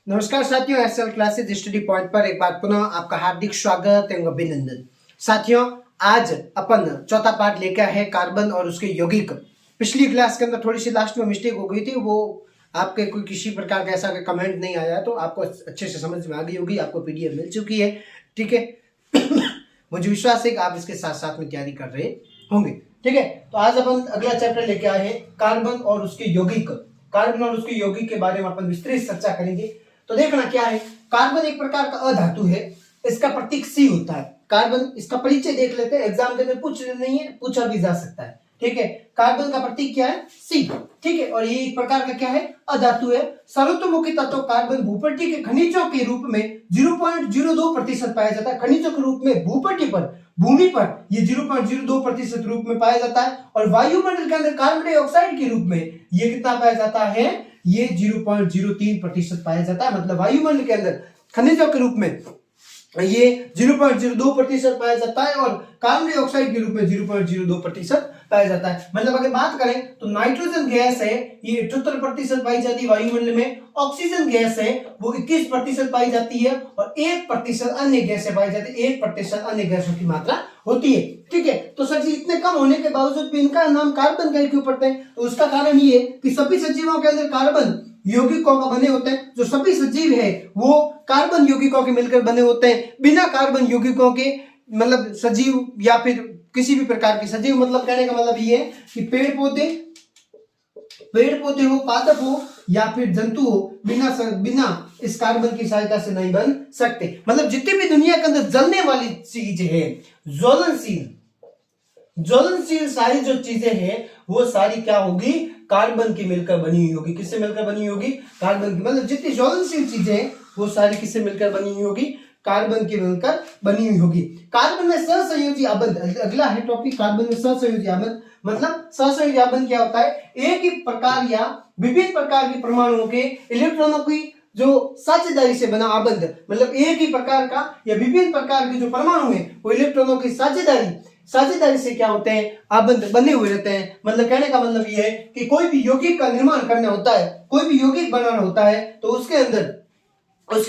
नमस्कार साथियों, SL classes study point पर एक बार पुनः आपका हार्दिक स्वागत एवं अभिनंदन। साथियों, आज अपन चौथा पार्ट लेकर है कार्बन और उसके यौगिक। पिछली क्लास के अंदर थोड़ी सी लास्ट में मिस्टेक हो गई थी, वो आपके कोई किसी प्रकार का ऐसा कमेंट नहीं आया, तो आपको अच्छे से समझ में आ गई होगी, आपको पीडीएफ मिल चुकी है। ठीक है मुझे विश्वास है कि आप इसके साथ साथ में तैयारी कर रहे होंगे। ठीक है, तो आज अपन अगला चैप्टर लेके आए हैं कार्बन और उसके यौगिक। कार्बन और उसके यौगिक के बारे में अपन विस्तृत चर्चा करेंगे। तो देखना क्या है, कार्बन एक प्रकार का अधातु है, इसका प्रतीक सी होता है। कार्बन, इसका परिचय देख लेते हैं, एग्जाम के अंदर पूछ नहीं है, पूछा भी जा सकता है। ठीक है, कार्बन का प्रतीक क्या है? सी। ठीक है, और ये एक प्रकार का क्या है? अधातु है। सर्वतोमुखी तत्व कार्बन भूपटल के खनिजों के रूप में 0.02% पाया जाता है। खनिजों के रूप में भूपटल पर, भूमि पर ये 0.02% रूप में पाया जाता है, और वायुमंडल के अंदर कार्बन डाइऑक्साइड के रूप में ये कितना पाया जाता है? ये 0.03% पाया जाता है। मतलब वायुमंडल के अंदर खनिजों के रूप में ये 0.02% पाया जाता है, और कार्बन डाइऑक्साइड के रूप में 0.02% पाया जाता है। मतलब अगर बात करें तो नाइट्रोजन गैस है, ये 78% पाई जाती है वायुमंडल में। ऑक्सीजन गैस है, वो 21% पाई जाती है, और 1% अन्य गैसें पाई जाती है। 1% अन्य गैसों की मात्रा होती है। ठीक है, तो सर जी इतने कम होने के बावजूद भी इनका नाम कार्बन का क्यों पड़ता है? तो उसका कारण ये कि सभी सजीवों के अंदर कार्बन यौगिकों का बने होते हैं। जो सभी सजीव है वो कार्बन यौगिकों के मिलकर बने होते हैं। बिना कार्बन यौगिकों के, मतलब सजीव या फिर किसी भी प्रकार के सजीव, मतलब कहने का मतलब ये है कि पेड़ पौधे हो, पादप हो या फिर जंतु हो, बिना इस कार्बन की सहायता से नहीं बन सकते। मतलब जितनी भी दुनिया के अंदर जलने वाली चीजें हैं, ज्वलनशील सारी जो चीजें हैं वो सारी क्या होगी? कार्बन की मिलकर बनी हुई होगी। किससे मिलकर बनी हुई होगी? कार्बन की। मतलब जितनी ज्वलनशील चीजें हैं वो सारी किससे मिलकर बनी हुई होगी? कार्बन की मिलकर बनी हुई होगी। कार्बन में सहसंयोजी आबंध, अगला है टॉपिक कार्बन में सहसंयोजी आबंध। मतलब सहसंयोजी आबंध क्या होता है? एक ही प्रकार या विभिन्न प्रकार के परमाणुओं के इलेक्ट्रॉनों की जो साझेदारी से बना आबंध। मतलब एक ही प्रकार का या विभिन्न प्रकार के जो परमाणु है वो इलेक्ट्रॉनों की साझेदारी से क्या होते हैं? आबंध बने हुए रहते हैं। मतलब कहने का मतलब ये है कि कोई भी यौगिक का निर्माण करना होता है, कोई भी यौगिक बनाना होता है, तो उसके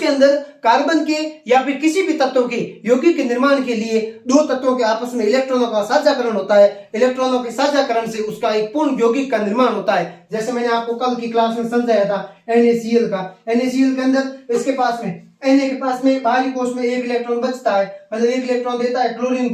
अंदर कार्बन के या फिर किसी भी तत्व के यौगिक के निर्माण के लिए दो तत्वों के आपस में इलेक्ट्रॉनों का साझाकरण होता है। इलेक्ट्रॉनों के साझाकरण से उसका एक पूर्ण यौगिक का निर्माण होता है। जैसे मैंने आपको कल की क्लास में समझाया था NaCl का। NaCl के अंदर इसके पास में Na के पास में बाहरी कोश में एक इलेक्ट्रॉन बचता है, मतलब एक इलेक्ट्रॉन देता है क्लोरीन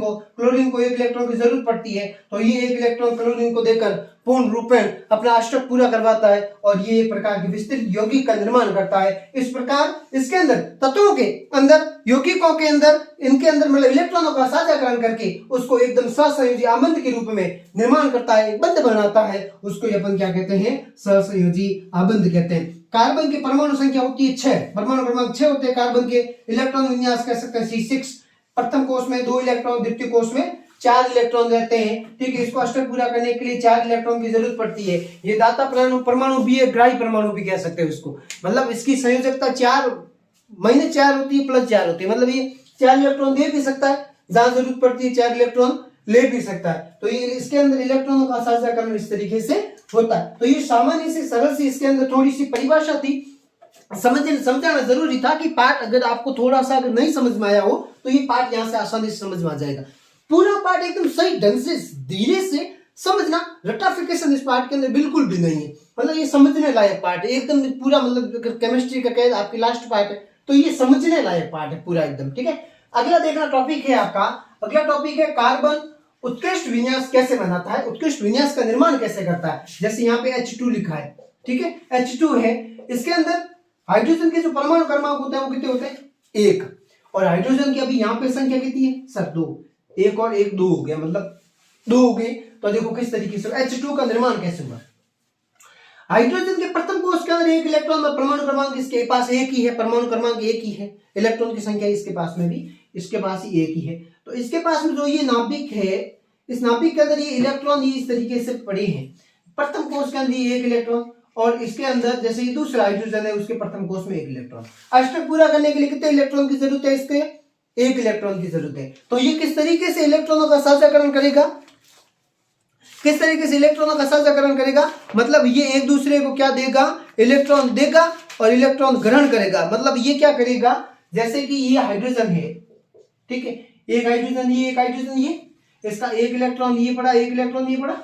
को एक इलेक्ट्रॉन की जरूरत पड़ती है, तो ये एक इलेक्ट्रॉन क्लोरीन को देकर पूर्ण रूप में अपना अष्टक पूरा करवाता है, और ये एक प्रकार की विस्तृत यौगिक का निर्माण करता है। इस प्रकार इसके अंदर तत्वों के अंदर, यौगिकों के अंदर, इनके अंदर मतलब इलेक्ट्रॉनों का साझाकरण करके उसको एकदम सहसंयोजी आबंध के रूप में निर्माण करता है, बंध बनाता है। उसको अपन क्या कहते हैं? सहसंयोजी आबंध कहते हैं। कार्बन की परमाणु संख्या होती है 6, परमाणु क्रमांक 6 होते हैं कार्बन के। इलेक्ट्रॉन विन्यास कह सकते हैं C6। प्रथम कोष में 2 इलेक्ट्रॉन, द्वितीय कोष में 4 इलेक्ट्रॉन रहते हैं। ठीक है, इसको अष्टक पूरा करने के लिए 4 इलेक्ट्रॉन की जरूरत पड़ती है। ये दाता परमाणु भी है, ग्राही परमाणु भी कह सकते हैं इसको। मतलब इसकी संयोजकता 4 होती है, प्लस 4 होती है। मतलब ये 4 इलेक्ट्रॉन दे भी सकता है, जहां जरूरत पड़ती है 4 इलेक्ट्रॉन ले भी सकता है। तो ये इसके अंदर इलेक्ट्रॉनों का साझाकरण इस तरीके से होता है। तो ये सामान्य से सरल सी इसके अंदर थोड़ी सी परिभाषा थी, समझाना जरूरी था कि पार्ट अगर आपको थोड़ा सा अगर नहीं समझ में आया हो तो ये पार्ट यहां से आसानी से समझ में आ जाएगा। पूरा पार्ट एकदम सही ढंग से धीरे से समझना, रटाफिकेशन इस पार्ट के अंदर बिल्कुल भी नहीं है। मतलब ये समझने लायक पार्ट है एकदम पूरा। मतलब अगर केमिस्ट्री का कहे आपकी लास्ट पार्ट है तो ये समझने लायक पार्ट है पूरा एकदम। ठीक है, अगला देखना टॉपिक है आपका, अगला टॉपिक है कार्बन उत्कृष्ट विन्यास कैसे बनाता है, उत्कृष्ट विन्यास का निर्माण कैसे करता है। जैसे यहाँ पे H2 लिखा है, ठीक है, H2 है, इसके अंदर हाइड्रोजन के जो परमाणु क्रमांक होते हैं वो कितने होते हैं? 1। और हाइड्रोजन की अभी यहाँ पे संख्या कितनी है सर? 2। 1 और 1 2 हो गया, मतलब 2 हो गए। तो देखो किस तरीके से H2 का निर्माण कैसे हुआ। हाइड्रोजन के प्रथम कोष के अंदर 1 इलेक्ट्रॉन में परमाणु क्रमांक इसके पास 1 ही है, परमाणु क्रमांक 1 ही है, इलेक्ट्रॉन की संख्या इसके पास में भी इसके पास ही 1 ही है। तो इसके पास में जो ये नाभिक है, इस नाभिक के अंदर ये इलेक्ट्रॉन ये इस तरीके से पड़े हैं। प्रथम कोष के अंदर ये 1 इलेक्ट्रॉन, और इसके अंदर जैसे ये दूसरा हाइड्रोजन है उसके प्रथम कोष में 1 इलेक्ट्रॉन। अष्टक पूरा करने के लिए कितने इलेक्ट्रॉन की जरूरत है? इसके 1 इलेक्ट्रॉन की जरूरत है। तो ये किस तरीके से इलेक्ट्रॉनों का साझाकरण करेगा? किस तरीके से इलेक्ट्रॉनों का साझाकरण करेगा, मतलब ये एक दूसरे को क्या देगा, इलेक्ट्रॉन देगा और इलेक्ट्रॉन ग्रहण करेगा। मतलब ये क्या करेगा, जैसे कि ये हाइड्रोजन है, ठीक है, एक हाइड्रोजन ये, एक हाइड्रोजन ये, इसका एक इलेक्ट्रॉन ये पड़ा, एक इलेक्ट्रॉन ये पड़ा,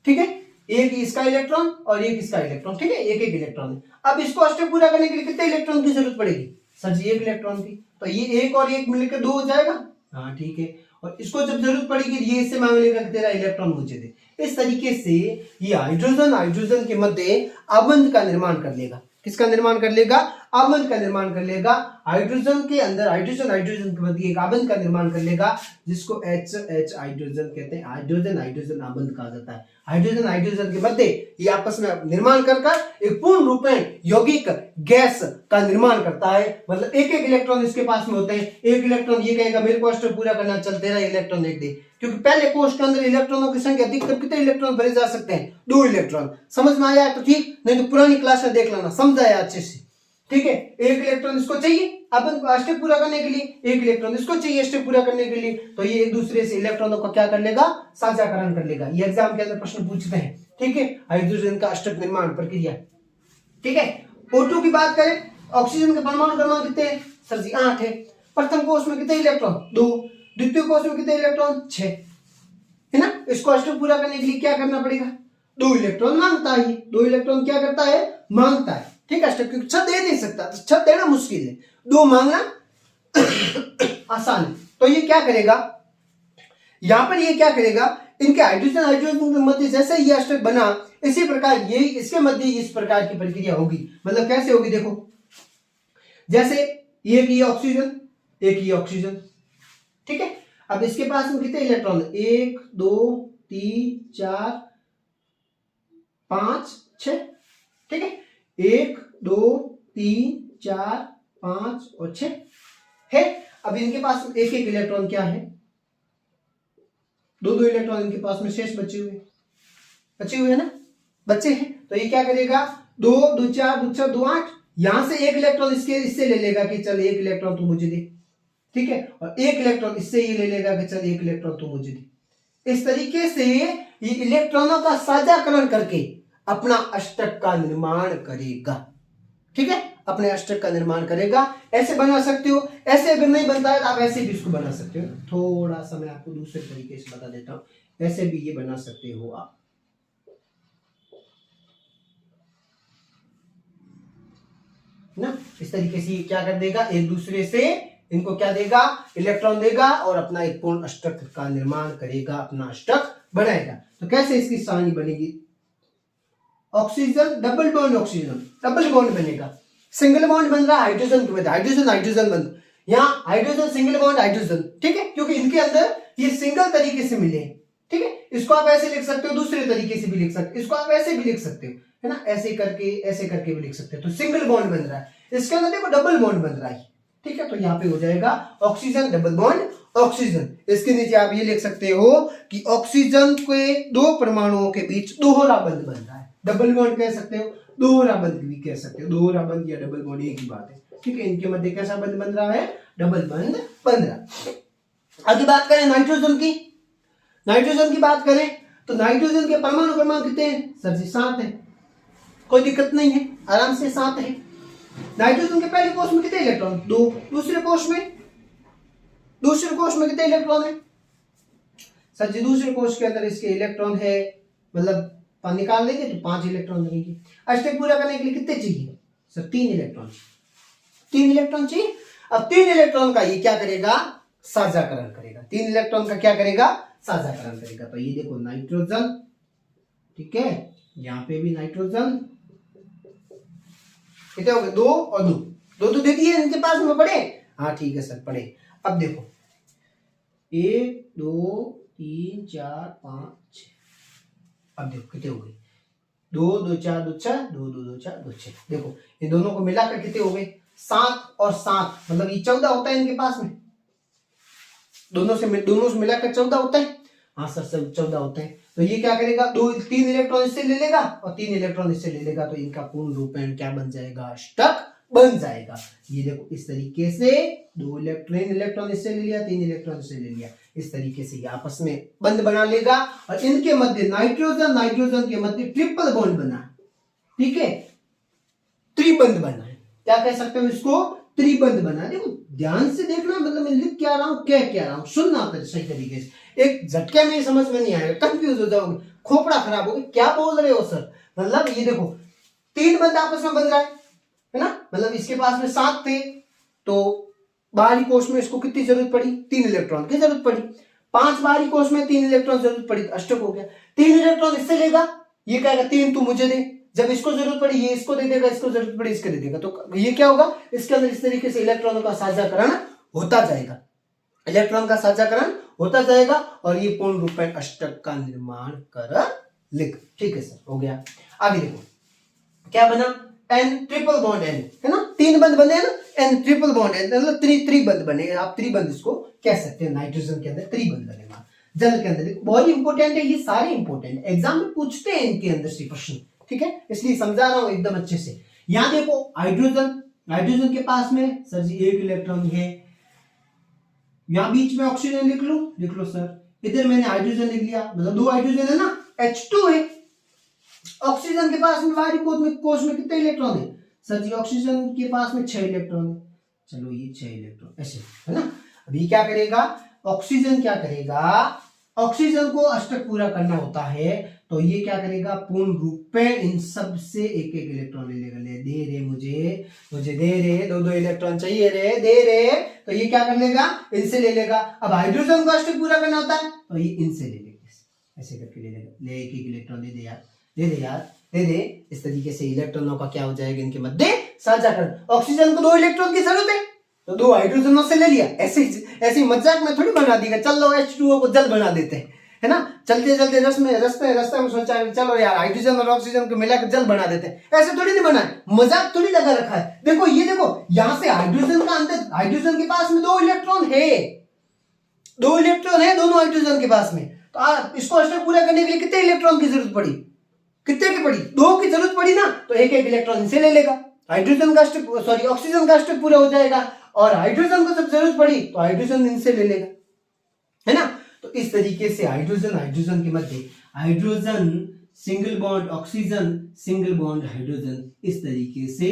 ठीक है, एक इसका इलेक्ट्रॉन और एक इसका इलेक्ट्रॉन, ठीक है, एक एक इलेक्ट्रॉन। अब इसको अष्टक पूरा करने के लिए कितने इलेक्ट्रॉन की जरूरत पड़ेगी सर जी, एक इलेक्ट्रॉन की। तो ये एक और एक मिलकर 2 हो जाएगा, हाँ ठीक है। और इसको जब जरूरत पड़ेगी ये इससे मांग लेगा कि तेरा इलेक्ट्रॉन मुझे दे। इस तरीके से ये हाइड्रोजन के मध्य आबंध का निर्माण कर लेगा। किसका निर्माण कर लेगा, आबंध का निर्माण कर लेगा। हाइड्रोजन के अंदर हाइड्रोजन के मध्य एक आबंध का निर्माण कर लेगा, जिसको H हाइड्रोजन कहते हैं। हाइड्रोजन आबंध कहा जाता है। हाइड्रोजन के मध्य ये आपस में निर्माण कर एक पूर्ण रूपेण यौगिक गैस का निर्माण करता है। मतलब एक एक इलेक्ट्रॉन इसके पास में होते हैं। एक इलेक्ट्रॉन ये कहेगा मेरे को अष्टक पूरा करना, चल तेरा इलेक्ट्रॉन एक दे, क्योंकि पहले कोष के अंदर इलेक्ट्रॉनों की संख्या अधिकतम कितने इलेक्ट्रॉन भरे जा सकते हैं, 2 इलेक्ट्रॉन। समझ में आया तो ठीक, नहीं तो पुरानी क्लास में देख लेना, समझाया अच्छे से, ठीक है। एक इलेक्ट्रॉन इसको चाहिए अब अष्टक पूरा करने के लिए, एक इलेक्ट्रॉन इसको चाहिए अष्टक पूरा करने के लिए, तो ये एक दूसरे से इलेक्ट्रॉनों को क्या कर लेगा, साझाकरण कर लेगा। ये एग्जाम के अंदर प्रश्न पूछते हैं, ठीक है। हाइड्रोजन का अष्टक निर्माण प्रक्रिया, ठीक है। O2 की बात करें, ऑक्सीजन के परमाणु क्रमांक कितने हैं सर जी, 8 है। प्रथम कोष में कितने इलेक्ट्रॉन, 2। द्वितीय कोष में कितने इलेक्ट्रॉन, 6 है ना। इसको अष्टक पूरा करने के लिए क्या करना पड़ेगा, 2 इलेक्ट्रॉन मांगता है। 2 इलेक्ट्रॉन क्या करता है, मांगता है, ठीक है। अष्टक क्योंकि 6 दे नहीं सकता, तो 6 देना मुश्किल है, 2 मांगना आसान है। तो ये क्या करेगा, यहां पर ये क्या करेगा, इनके हाइड्रोजन के मध्य जैसे ये अष्टक बना, इसी प्रकार ये इसके मध्य इस प्रकार की प्रक्रिया होगी। मतलब कैसे होगी, देखो जैसे एक ये ऑक्सीजन, एक ये ऑक्सीजन, ठीक है। अब इसके पास में कितने इलेक्ट्रॉन, 1 2 3 4 5 6, ठीक है। 1 2 3 4 5 और 6 है। अब इनके पास एक एक इलेक्ट्रॉन क्या है, 2 इलेक्ट्रॉन इनके पास में शेष बचे हुए है ना, बचे हैं। तो ये क्या करेगा, 2 2 4 2 6 2 8, यहां से एक इलेक्ट्रॉन इससे ले लेगा कि चल एक इलेक्ट्रॉन तू मुझे दे, ठीक है। और एक इलेक्ट्रॉन इससे ये ले लेगा कि चल एक इलेक्ट्रॉन तू मुझे दे। इस तरीके से ये इलेक्ट्रॉनों का साझाकरण करके अपना अष्टक का निर्माण करेगा, ठीक है। अपने अष्टक का निर्माण करेगा। ऐसे बना सकते हो, ऐसे अगर नहीं बनता है तो आप ऐसे भी इसको बना सकते हो। थोड़ा सा मैं आपको दूसरे तरीके से बता देता हूं, ऐसे भी ये बना सकते हो आप, ना। इस तरीके से क्या कर देगा, एक दूसरे से इनको क्या देगा, इलेक्ट्रॉन देगा और अपना एक पूर्ण अष्टक का निर्माण करेगा, अपना अष्टक बनाएगा। तो कैसे इसकी सारणी बनेगी, oxygen double bond, oxygen double bond बनेगा। सिंगल बॉन्ड बन रहा है हाइड्रोजन के बाद, हाइड्रोजन बंद, यहाँ हाइड्रोजन सिंगल बॉन्ड हाइड्रोजन, ठीक है, क्योंकि इनके अंदर ये सिंगल तरीके से मिले, ठीक है। इसको आप ऐसे लिख सकते हो, दूसरे तरीके से भी लिख सकते हो, इसको आप ऐसे भी लिख सकते हो, है ना, ऐसे करके भी लिख सकते हो। तो सिंगल बॉन्ड बन रहा है, इसके अंदर देखो डबल बॉन्ड बन रहा है, ठीक है। तो यहाँ पे हो जाएगा ऑक्सीजन डबल बॉन्ड ऑक्सीजन। इसके नीचे आप ये लिख सकते हो कि ऑक्सीजन के 2 परमाणुओं के बीच दोहरा बंध बन रहा है, डबल बॉन्ड कह सकते हो, दोहरा बंध भी कह सकते हो। दोहरा बंध या डबल बॉन्ड एक ही बात है, ठीक है। इनके मध्य कैसा बंध बन रहा है, डबल बंध बन रहा है। आगे बात करें नाइट्रोजन की, नाइट्रोजन की बात करें तो नाइट्रोजन के परमाणु क्रमांक कितने हैं सर जी, 7 है। कोई दिक्कत नहीं है, आराम से 7 है। नाइट्रोजन के पहले कोष में कितने इलेक्ट्रॉन, 2। दूसरे कोष में कितने इलेक्ट्रॉन है सर जी, दूसरे कोष के अंदर इसके इलेक्ट्रॉन है, मतलब निकाल लेंगे तो 5 इलेक्ट्रॉन लगेंगे। अष्टक पूरा करने के लिए कितने चाहिए सर, 3 इलेक्ट्रॉन, 3 इलेक्ट्रॉन चाहिए। अब 3 इलेक्ट्रॉन का ये क्या करेगा, साझाकरण करेगा। 3 इलेक्ट्रॉन का क्या करेगा, साझाकरण करेगा। तो ये देखो नाइट्रोजन, ठीक है, यहां पे भी नाइट्रोजन, कितने हो गए, 2 और 2, 2 तो दे दिए इनके पास में पड़े, हाँ ठीक है सर पड़े। अब देखो 1 2 3 4 5 6, अब देखो कितने हो गए, 2 2 4 2 6 2 2 2 4 2 6। देखो ये दोनों को मिलाकर कितने हो गए, 7 और 7, मतलब ये 14 होता है इनके पास में, दोनों से मिलाकर 14 होता है, हाँ सर 14 होते हैं। तो ये क्या करेगा, 3 इलेक्ट्रॉन इससे ले लेगा और 3 इलेक्ट्रॉन इससे ले लेगा, तो इनका पूर्ण रूपेण क्या बन जाएगा, अष्टक बन जाएगा। ये देखो इस तरीके से 2 इलेक्ट्रॉन इससे ले लिया, 3 इलेक्ट्रॉन इससे ले लिया, इस तरीके से ये आपस में बंध बना लेगा और इनके मध्य नाइट्रोजन के मध्य ट्रिपल बॉन्ड बना, ठीक है, त्रिबंध बना है। क्या कह सकते हो इसको? त्रिबंध बना। देखो ध्यान से देखना, मतलब मैं लिख क्या रहा हूं, क्या रहा हूं, सुनना सही तरीके से। एक झटके में समझ में नहीं आएगा, कंफ्यूज हो जाओगे, खोपड़ा खराब होगा, क्या बोल रहे हो सर। मतलब ये देखो 3 बंध आपस में बन रहा है ना, मतलब इसके पास में 7 थे तो बाहरी कोश में इसको कितनी जरूरत पड़ी? 3 इलेक्ट्रॉन की जरूरत पड़ी। 5 बाहरी कोश में 3 इलेक्ट्रॉन जरूरत पड़ी, अष्टक हो गया। 3 इलेक्ट्रॉन इससे लेगा, ये कहेगा 3 तू मुझे दे, जब इसको जरूरत पड़ी ये इसको दे देगा, इसको जरूरत पड़ी इसको दे देगा, तो ये क्या होगा? इसके अंदर इस तरीके से इलेक्ट्रॉनों का साझाकरण होता जाएगा, इलेक्ट्रॉन का साझाकरण होता जाएगा और ये पूर्ण रूप में अष्टक का निर्माण कर लिख। ठीक है सर, हो गया। आगे देखो क्या बना? एन ट्रिपल बॉन्ड एन, है ना, 3 बंध बने ना, एन ट्रिपल बॉन्ड एन, मतलब त्रिबंध बने। आप त्रिबंध इसको कह सकते हैं, नाइट्रोजन के अंदर त्रिबंध बनेगा। जल के अंदर बहुत इंपॉर्टेंट है, ये सारे इंपॉर्टेंट एग्जाम में पूछते हैं इनके अंदर से प्रश्न, ठीक है, इसलिए समझा रहा हूं एकदम अच्छे से। यहां देखो हाइड्रोजन के पास में सर जी 1 इलेक्ट्रॉन है, यहां बीच में ऑक्सीजन लिख लो सर। इधर मैंने हाइड्रोजन लिख लिया, मतलब 2 हाइड्रोजन है ना, H2 है। ऑक्सीजन के पास में बाहरी कोश में कितने इलेक्ट्रॉन है सर जी? ऑक्सीजन के पास में 6 इलेक्ट्रॉन है। चलो ये 6 इलेक्ट्रॉन ऐसे, है ना। अभी क्या करेगा ऑक्सीजन? क्या करेगा? ऑक्सीजन को अष्टक पूरा करना होता है तो ये क्या करेगा? पूर्ण रूप में इन सब से एक इलेक्ट्रॉन ले लेगा। ले दे रे मुझे दे रे, 2 इलेक्ट्रॉन चाहिए रे, दे रे, तो ये क्या कर लेगा? इनसे ले लेगा। अब हाइड्रोजन को अष्टक पूरा करना होता है तो ये इनसे ले लेगा, ऐसे करके ले लेगा। ले एक इलेक्ट्रॉन दे दे। इस तरीके से इलेक्ट्रॉनों का क्या हो जाएगा? इनके मध्य साझाकरण। ऑक्सीजन को 2 इलेक्ट्रॉन की जरूरत है तो 2 हाइड्रोजनों से ले लिया। ऐसे मजाक में थोड़ी बना दिया, चलो H2O को जल बना देते हैं, है ना। चलते रास्ते में सोचा चलो यार हाइड्रोजन और ऑक्सीजन को मिलाकर जल बना देते हैं, ऐसे थोड़ी नहीं बना है, मजाक थोड़ी लगा रखा है। देखो ये देखो यहां से हाइड्रोजन का अंदर, हाइड्रोजन के पास में 2 इलेक्ट्रॉन है, 2 इलेक्ट्रॉन है दोनों हाइड्रोजन के पास में, तो इसको अष्टक पूरा करने के लिए कितने इलेक्ट्रॉन की जरूरत पड़ी? कितने की पड़ी? 2 की जरूरत पड़ी ना, तो एक इलेक्ट्रॉन इनसे ले लेगा, हाइड्रोजन का अष्टक ऑक्सीजन का अष्टक पूरा हो जाएगा। और हाइड्रोजन को जब जरूरत पड़ी तो हाइड्रोजन इनसे ले लेगा, है ना। तो इस तरीके से हाइड्रोजन के मध्य hydrogen single bond oxygen single bond hydrogen, इस तरीके से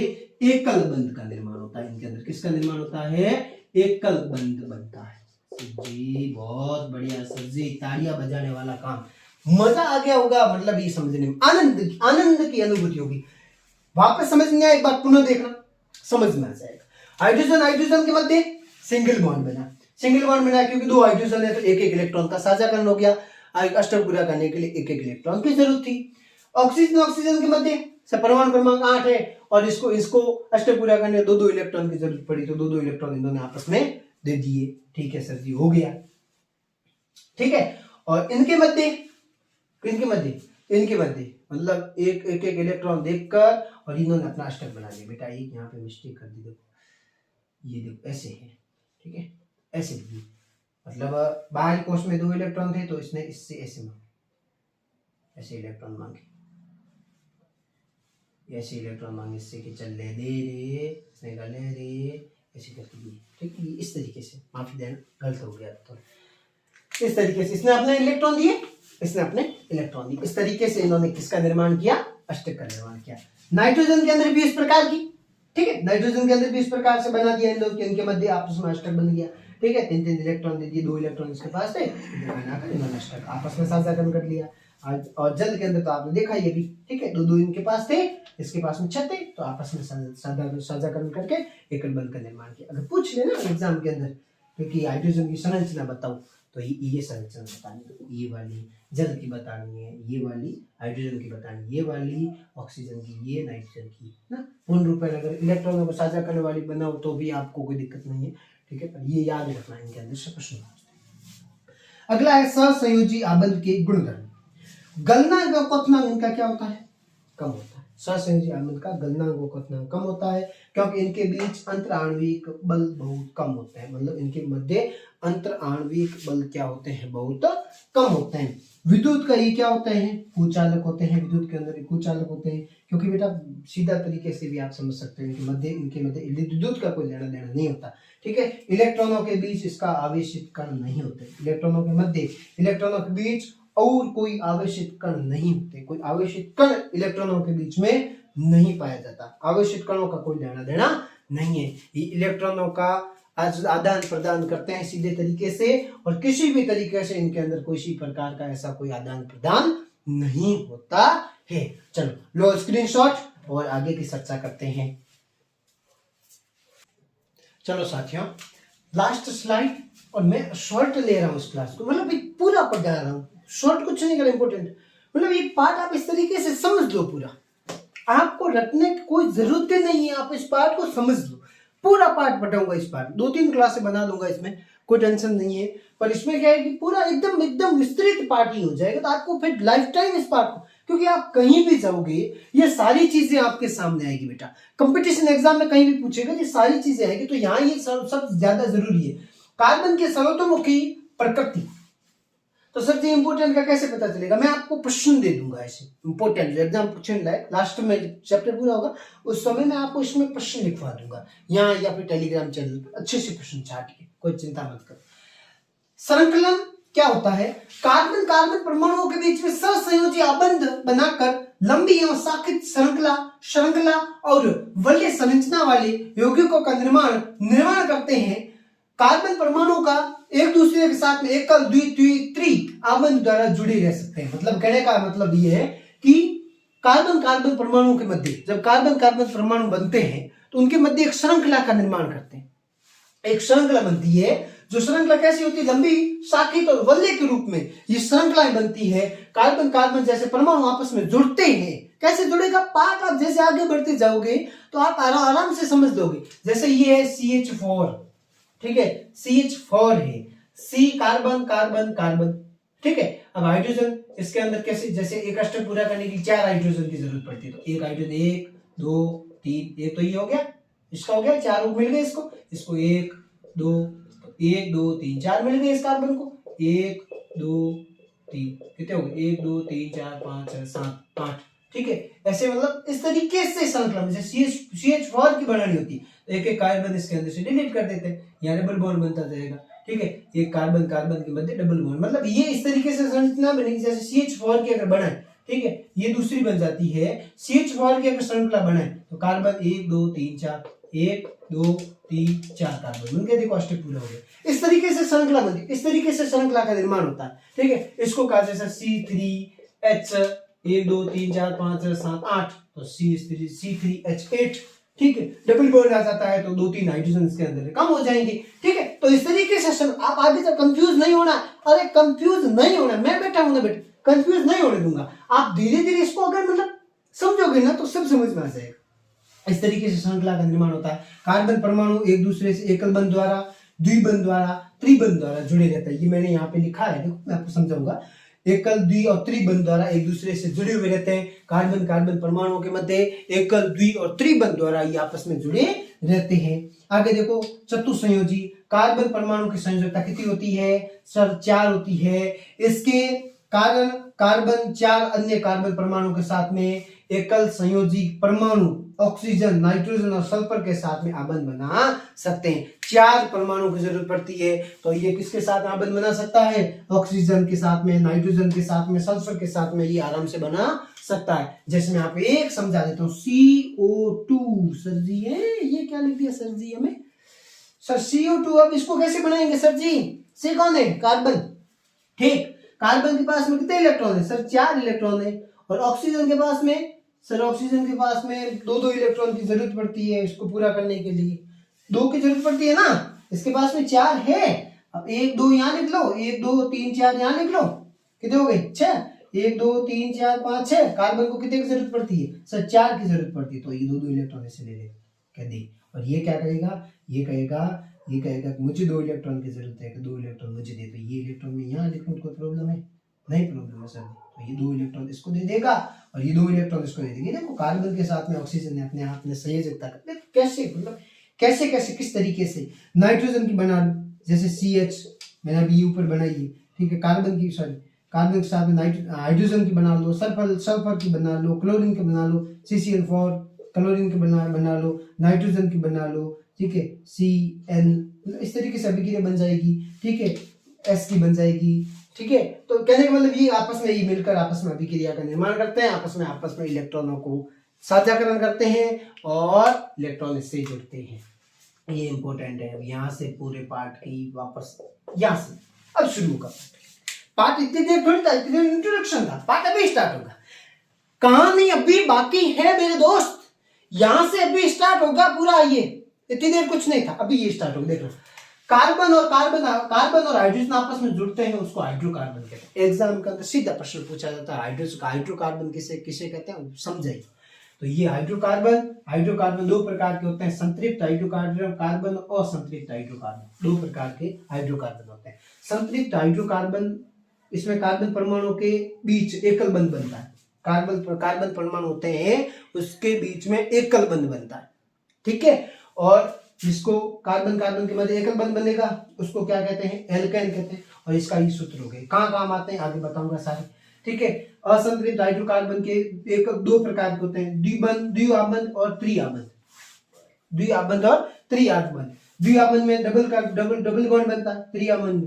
एकल बंध का निर्माण होता है। इनके अंदर किसका निर्माण होता है? एकल बंध बनता है। जी बहुत बढ़िया सर जी, तालियां बजाने वाला काम। मजा आ गया होगा, मतलब ये समझने में आनंद की अनुभूति होगी। वापस समझ नहीं आया, एक बार पुनः देखना, समझ में आ जाएगा। हाइड्रोजन के मध्य सिंगल बॉन्ड बना क्योंकि 2 हाइड्रोजन है तो एक इलेक्ट्रॉन का साझाकरण हो गया। अष्टक पूरा करने के लिए एक इलेक्ट्रॉन की जरूरत थी। ऑक्सीजन के मध्य परमाणु क्रमांक 8 है और इसको अष्टक पूरा करने में 2 इलेक्ट्रॉन की जरूरत पड़ी, तो 2 इलेक्ट्रॉन इन्होंने आपस में दे दिए। ठीक है सर जी, हो गया। ठीक है, और इनके मध्य मतलब एक इलेक्ट्रॉन देखकर और इन्होंने अपना अष्टक बना लिया। बेटा एक यहाँ पे मिस्टेक कर दी, देखो ये देखो ऐसे है, ठीक है, ऐसे भी मतलब बाहरी कोश में 2 इलेक्ट्रॉन थे तो इसने इससे ऐसे इलेक्ट्रॉन मांगे, ऐसे इलेक्ट्रॉन मांगे इससे कि चल ले दे रे, इसने कहा ले रे, ऐसे करके दिए। ठीक है, इस तरीके से, माफी देना गलत हो गया तो इस तरीके से इसने अपने इलेक्ट्रॉन दिए, इस तरीके से इन्होंने किसका निर्माण किया? अष्टक का निर्माण किया। नाइट्रोजन के अंदर भी इस प्रकार की, ठीक है, नाइट्रोजन के अंदर भी इस प्रकार से बना दिया इन लोग, इनके मध्य आपस में अष्टक बन गया। ठीक है, 3 इलेक्ट्रॉन दे दिए, 2 इलेक्ट्रॉन इसके पास थे, इन्होंने अष्टक आपस में साझाकरण कर लिया। और जल के अंदर तो आपने देखा ये भी, ठीक है, 2 इनके पास थे, इसके पास में 6 थे, तो आपस में साझाकरण करके एकल बंध का निर्माण किया। अगर पूछ लेना एग्जाम के अंदर क्योंकि हाइड्रोजन की संरचना बताओ तो ये संरचना बतानी है, ये वाली जल की बतानी है, ये वाली हाइड्रोजन की बतानी है, ये वाली ऑक्सीजन की, ये नाइट्रोजन की ना। पूर्ण रूप में अगर इलेक्ट्रॉनों को साझा करने वाली बनाओ तो भी आपको कोई दिक्कत नहीं है। ठीक है, पर ये याद रखना, इनके अंदर से प्रश्न पूछते हैं। अगला है सहसंयोजी आबंध के गुणधर्म। गलनांक और क्वथनांक इनका क्या होता है? कम होता है। सहसंयोजी आबंध का गलनांक और क्वथनांक कम होता है क्योंकि इनके बीच अंतर आणविक बल बहुत कम होते हैं, मतलब इनके मध्य अंतर आणविक बल क्या होते हैं? बहुत कम होते हैं। विद्युत का ये क्या होता है, कुचालक होते हैं, विद्युत के अंदर कुचालक होते हैं, क्योंकि बेटा सीधा तरीके से भी आप समझ सकते हैं कि इनके मध्य विद्युत का कोई लेना देना नहीं होता, ठीक है। इलेक्ट्रॉनों के बीच इसका आवेशित कण नहीं होते, इलेक्ट्रॉनों के मध्य इलेक्ट्रॉनों के बीच और कोई आवेशित कण नहीं होते, कोई आवेशित कण इलेक्ट्रॉनों के बीच में नहीं पाया जाता, आवेशित कणों का कोई लेना देना नहीं है। ये इलेक्ट्रॉनों का आदान प्रदान करते हैं सीधे तरीके से, और किसी भी तरीके से इनके अंदर किसी प्रकार का ऐसा कोई आदान प्रदान नहीं होता है। चलो लो स्क्रीनशॉट और आगे की चर्चा करते हैं। चलो साथियों, लास्ट स्लाइड, और मैं शॉर्ट ले रहा हूं इस क्लास को, मतलब पूरा पढ़ा रहा हूं, शॉर्ट कुछ नहीं कर इंपॉर्टेंट, मतलब ये पार्ट आप इस तरीके से समझ लो, पूरा आपको रटने की कोई जरूरत नहीं है, आप इस पार्ट को समझ लो, पूरा पार्ट पढ़ाऊंगा इस पार्ट, 2-3 क्लासें बना लूंगा, इसमें कोई टेंशन नहीं है। पर इसमें क्या है कि पूरा एकदम एकदम विस्तृत पार्ट ही हो जाएगा, तो आपको फिर लाइफ टाइम इस पार्ट को, क्योंकि आप कहीं भी जाओगे ये सारी चीजें आपके सामने आएगी बेटा, कंपटीशन एग्जाम में कहीं भी पूछेगा ये सारी चीजें आएगी, तो यहाँ ये सब ज्यादा जरूरी है। कार्बन के सर्वतोमुखी प्रकृति, तो सर जी इंपोर्टेंट का कैसे पता चलेगा, मैं आपको प्रश्न दे दूंगा ऐसे इंपोर्टेंट एग्जाम पूछने लायक, लास्ट में चैप्टर पूरा होगा उस समय मैं आपको इसमें प्रश्न लिखवा दूंगा यहाँ या फिर टेलीग्राम चैनल पर, अच्छे से प्रश्न छाट के, कोई चिंता मत करो। संकलन क्या होता है, कार्बन कार्बन परमाणुओं के बीच में सहसंयोजी आबंध बनाकर लंबी एवं शाखित श्रृंखला और वलय संरचना वाले यौगिकों का निर्माण करते हैं। कार्बन परमाणु का एक दूसरे के साथ में एकल द्वि आबंध द्वारा जुड़े रह सकते हैं। मतलब कहने का मतलब ये है कि कार्बन कार्बन परमाणु के मध्य जब कार्बन कार्बन परमाणु बनते हैं तो उनके मध्य एक श्रृंखला का निर्माण करते हैं, एक श्रृंखला बनती है, जो श्रृंखला कैसी होती है, लंबी शाखित और वलय के रूप में ये श्रृंखलाएं बनती है। कार्बन कार्बन जैसे परमाणु आपस में जुड़ते हैं, कैसे जुड़ेगा पार्ट आप जैसे आगे बढ़ते जाओगे तो आप आराम से समझ लोगे। जैसे ये है CH4, ठीक है, CH4 है, C कार्बन कार्बन कार्बन, ठीक है। अब हाइड्रोजन इसके अंदर कैसे, जैसे एक अष्टक पूरा करने के लिए 4 हाइड्रोजन की जरूरत पड़ती है, तो एक हाइड्रोजन 1 2 3, एक तो ये हो गया, इसका हो गया, 4 मिल गए इसको 1 2 1 2 3 4 मिल गए इस कार्बन को, 1 2 3 कितने हो गए, 1 2 3 4 5 6 7 8, ठीक है। ऐसे मतलब इस तरीके से श्रृंखला में CH4 की बनानी होती है, तो एक एक कार्बन इसके अंदर से डिलीट कर देते हैं, यहाँ डबल बॉन्ड बनता जाएगा, ठीक है। एक कार्बन कार्बन के मध्य डबल बॉन्ड, मतलब ये इस तरीके से संरचना बनेगी जैसे CH4 की अगर बनाए, ठीक है, ये दूसरी बन जाती है। CH4 की अगर श्रृंखला बनाए तो कार्बन 1 2 3 4 1 2 3 4 कार्बन बनके देखो अष्टक पूरा हो गया। इस तरीके से श्रृंखला बनती है, इस तरीके से श्रृंखला का निर्माण होता है, ठीक है। इसको कहा जैसे C3H 1 2 3 4 5 6 7 8, तो C3H8, ठीक है। डबल बॉन्ड आ जाता है तो 2-3 हाइड्रोजन इसके अंदर कम हो जाएंगे, ठीक है। तो इस तरीके से आप आगे तक कंफ्यूज नहीं होना, अरे कंफ्यूज नहीं होना, मैं बैठा हूं ना बेटा, कंफ्यूज नहीं होने दूंगा। आप धीरे धीरे इसको अगर मतलब समझोगे ना तो सब समझ में आ जाएगा। इस तरीके से श्रृंखला का निर्माण होता है। कार्बन परमाणु एक दूसरे से एकल बंध द्वारा, द्विबंध द्वारा, त्रिबंध द्वारा जुड़े रहता है। ये मैंने यहाँ पे लिखा है, देखो मैं आपको समझाऊंगा। एकल द्वि और त्रिबंध द्वारा एक दूसरे से जुड़े हुए रहते हैं। कार्बन कार्बन परमाणुओं के मध्य एकल द्वि और त्रिबंध द्वारा ये आपस में जुड़े रहते हैं। आगे देखो चतुसंयोजी, कार्बन परमाणु की संयोजकता कितनी होती है सर, 4 होती है। इसके कारण कार्बन 4 अन्य कार्बन परमाणु के साथ में एकल संयोजी परमाणु ऑक्सीजन, नाइट्रोजन और सल्फर के साथ में आबंध बना सकते हैं। 4 परमाणु की जरूरत पड़ती है, तो ये किसके साथ आबंध बना सकता है, ऑक्सीजन के साथ में, नाइट्रोजन के साथ में, सल्फर के साथ में, ये आराम से बना सकता है। जैसे मैं यहाँ पे एक समझा देता हूँ, CO2 सर जी है, ये क्या लिख दिया सर जी हमें, सर CO2, अब इसको कैसे बनाएंगे सर जी, C कौन है, कार्बन, ठीक। कार्बन के पास में कितने इलेक्ट्रॉन है सर, 4 इलेक्ट्रॉन है। और ऑक्सीजन के पास में सर, ऑक्सीजन के पास में 2-2 इलेक्ट्रॉन की जरूरत पड़ती है इसको पूरा करने के लिए, 2 की जरूरत पड़ती है ना, इसके पास में 4 है। अब 1 2 यहाँ लिख लो, 1 2 3 4 यहाँ लिख लो, कितने हो गए 6, 1 2 3 4 5 6। कार्बन को कितने की जरूरत पड़ती है सर, 4 की जरूरत पड़ती है, तो ये 2-2 इलेक्ट्रॉन ऐसे ले ले कह दे। और ये क्या करेगा, ये कहेगा कि मुझे 2 इलेक्ट्रॉन की जरूरत है, कि 2 इलेक्ट्रॉन मुझे दे, तो ये इलेक्ट्रॉन में यहाँ लिखूं तो कोई प्रॉब्लम है, नहीं प्रॉब्लम है सर। तो ये 2 इलेक्ट्रॉन इसको दे देगा और ये 2 इलेक्ट्रॉन इसको दे देंगे। देखो कार्बन के साथ में ऑक्सीजन ने अपने आप में संयोजकता करते, कैसे मतलब कैसे कैसे किस तरीके से। नाइट्रोजन की बना जैसे CH मैंने अभी ये ऊपर बनाई है, ठीक है, कार्बन की सॉरी कार्बन के साथ में हाइड्रोजन की बना लो, सल्फर की बना लो, क्लोरीन की बना लो, CCl4, क्लोरीन की बना लो, नाइट्रोजन की बना लो, ठीक है, CN, इस तरीके से अभिक्रिया बन जाएगी, ठीक है, S की बन जाएगी, ठीक है। तो कहने का मतलब ये आपस में ये मिलकर आपस में अभिक्रिया का निर्माण करते हैं, आपस में इलेक्ट्रॉनों को साझाकरण करते हैं और इलेक्ट्रॉन इससे जुड़ते हैं। ये इंपॉर्टेंट है। अब यहाँ से पूरे पार्ट की वापस यहाँ से अब शुरू का पार्ट इतनी देर थोड़ी था, इतनी देर इंट्रोडक्शन था, पार्ट अभी स्टार्ट होगा, कहानी अभी बाकी है मेरे दोस्त, यहां से अभी स्टार्ट होगा पूरा। ये इतनी देर कुछ नहीं था, अभी ये स्टार्ट होगा। देख लो, कार्बन और हाइड्रोजन आपस में जुड़ते हैं, उसको हाइड्रोकार्बन कहते हैं। एग्जाम के अंदर सीधा प्रश्न पूछा जाता है हाइड्रोकार्बन किसे कहते हैं, समझाइए। तो ये हाइड्रोकार्बन दो प्रकार के होते हैं, संतृप्त हाइड्रोकार्बन और संतृप्त हाइड्रोकार्बन, दो प्रकार के हाइड्रोकार्बन होते हैं। संतृप्त हाइड्रोकार्बन, इसमें कार्बन परमाणु के बीच एकल बंध बनता है, कार्बन परमाणु होते हैं उसके बीच में एकल बंध बनता है, ठीक है। और जिसको कार्बन के मध्य एकल बंध बनेगा उसको क्या कहते हैं, एल्केन कहते हैं। और इसका ही सूत्र हो गए, कहाँ काम आते हैं आगे बताऊंगा सारे, ठीक है। असंतृप्त हाइड्रोकार्बन के एक दो प्रकार के होते हैं, द्विआबंध और त्रिआबंध। द्विआबंध में डबल बॉन्ड बनता है, त्रिआबंध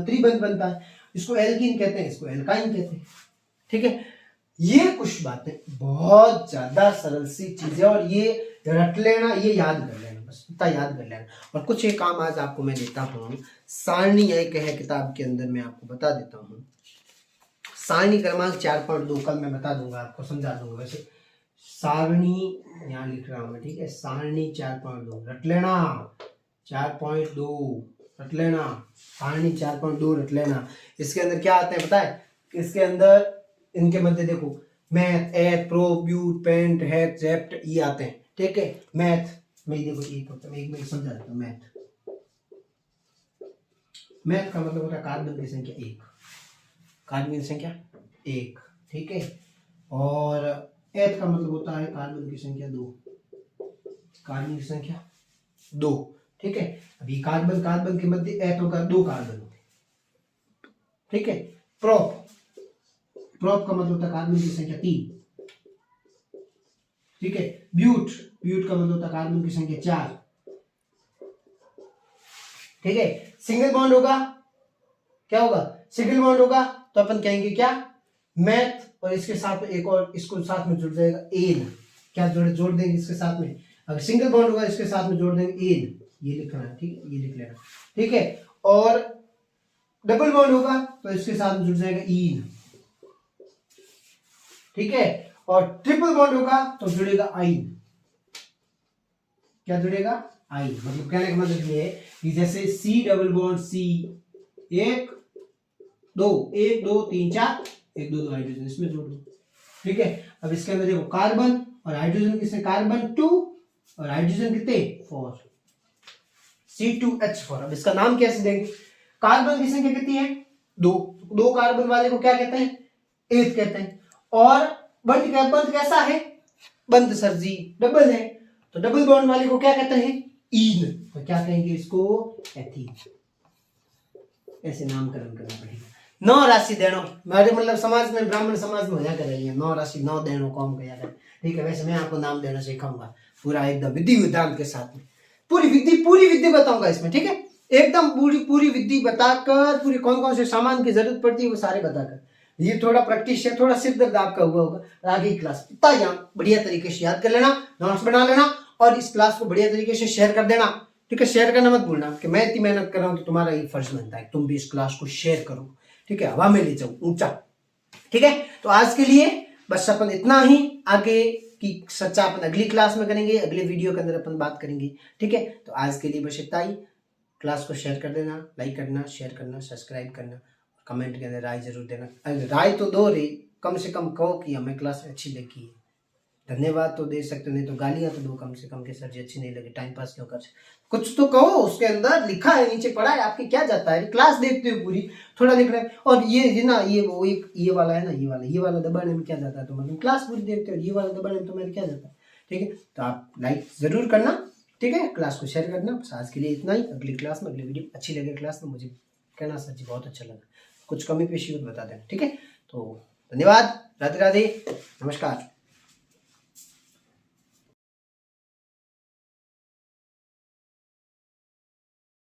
त्रिबंध बनता है, इसको एल्कीन कहते हैं, इसको एल्काइन कहते हैं, ठीक है। ये कुछ बातें बहुत ज्यादा सरल सी चीजें, और ये रट लेना, ये याद कर लेना, बस इतना याद कर लेना। और कुछ एक काम आज आपको मैं देता हूँ, सारणी एक है किताब के अंदर, मैं आपको बता देता हूँ, सारणी क्रमांक 4.2 कल मैं बता दूंगा, आपको समझा दूंगा। वैसे सारणी यहाँ लिख रहा हूं मैं, ठीक है, सारणी 4.2 रट लेना, 4.2 रट लेना, सारणी 4.2 रट लेना। इसके अंदर क्या आते हैं पता है, इसके अंदर इनके मध्य देखो, मैथ, एथ, प्रो, ब्यूट, पेंट, हेथ, जेप्ट, ये आते हैं, ठीक है। मैथ में देखो एक होता है, मैं समझा देता हूँ। मैथ का मतलब होता है कार्बन की संख्या 1, कार्बन की संख्या 1, ठीक है। और एथ का मतलब होता है कार्बन की संख्या 2, कार्बन की संख्या 2, ठीक है। अभी कार्बन के मध्य एथ होगा, 2 कार्बन होते, ठीक है। प्रोप का मतलब होता है कार्बन की संख्या 3, ठीक है। ब्यूट का मतलब होता है कार्बन की संख्या 4, ठीक है। सिंगल बॉन्ड होगा, क्या होगा, सिंगल बॉन्ड होगा तो अपन कहेंगे क्या, मैथ, और इसके साथ में एक और, इसको साथ में जुड़ जाएगा एन, क्या जोड़ देंगे इसके साथ में, अगर सिंगल बॉन्ड होगा इसके साथ में जोड़ देंगे एन, ये लिखना है, ठीक है, ये लिख लेना, ठीक है। और डबल बॉन्ड होगा तो इसके साथ में जुड़ जाएगा ईन, ठीक है। और ट्रिपल बॉन्ड होगा तो जुड़ेगा आइन, क्या जुड़ेगा, आइन। मतलब कहने का मतलब ये है कि जैसे C double bond C, 1 2 3 4, 1 2 hydrogen इसमें जोड़ दो, ठीक है। अब इसके अंदर देखो, कार्बन और हाइड्रोजन कितने, कार्बन 2 और हाइड्रोजन कितने 4, C2H4। अब इसका नाम कैसे देंगे, कार्बन की संख्या कितनी है 2 कार्बन वाले को क्या कहते हैं, एथ कहते हैं। और बंध कैसा है, बंध सर जी डबल है, तो डबल बॉन्ड वाले को क्या कहते हैं, ईन, तो क्या कहेंगे इसको, एथीन। ऐसे नामकरण करना पड़ेगा। 9 राशि देनो, मेरे मतलब समाज में, ब्राह्मण समाज में होया करेंगे 9 राशि 9 देनो कौन कहा जाए, ठीक है। वैसे मैं आपको नाम देना सिखाऊंगा पूरा एकदम विधि विधान के साथ में, पूरी विधि बताऊंगा इसमें, ठीक है। एकदम पूरी विधि बताकर, पूरी कौन से सामान की जरूरत पड़ती है वो सारे बताकर। ये थोड़ा प्रैक्टिस है, थोड़ा सिर दर्द आपका हुआ होगा, आगे क्लास इतना यहाँ बढ़िया तरीके से याद कर लेना, नोट्स बना लेना, और इस क्लास को बढ़िया तरीके से शेयर कर देना, ठीक है। शेयर करना मत भूलना कि मैं इतनी मेहनत कर रहा हूँ तो तुम्हारा ये फर्ज बनता है तुम भी इस क्लास को शेयर करो, ठीक है, हवा में ले जाओ ऊंचा, ठीक है। तो आज के लिए बस अपन इतना ही, आगे की चर्चा अपन अगली क्लास में करेंगे, अगले वीडियो के अंदर अपन बात करेंगे, ठीक है। तो आज के लिए बस इतना ही, क्लास को शेयर कर देना, लाइक करना, शेयर करना, सब्सक्राइब करना, कमेंट के अंदर राय जरूर देना, राय तो दो रे, कम से कम कहो कि हमें क्लास अच्छी लगी है, धन्यवाद तो दे सकते, नहीं तो गालियां तो दो कम से कम के सर जी अच्छी नहीं लगी, टाइम पास क्यों कर, कुछ तो कहो, उसके अंदर लिखा है नीचे पढ़ा है, आपके क्या जाता है, क्लास देखते हो पूरी, थोड़ा लिख रहे हैं। और ये ना, ये वो एक ये वाला है ना, ये वाला दबाने में क्या जाता है, तो मतलब क्लास पूरी देखते हो, ये वाला दबाने में तुम्हारे क्या जाता है, ठीक है। तो आप लाइक जरूर करना, ठीक है, क्लास को शेयर करना। बस आज के लिए इतना ही, अगली क्लास में अगली वीडियो अच्छी लगे क्लास में मुझे कहना सर जी बहुत अच्छा लगा, कुछ कमी पेशी हो तो बता देना, ठीक है। तो धन्यवाद, राधे राधे, नमस्कार।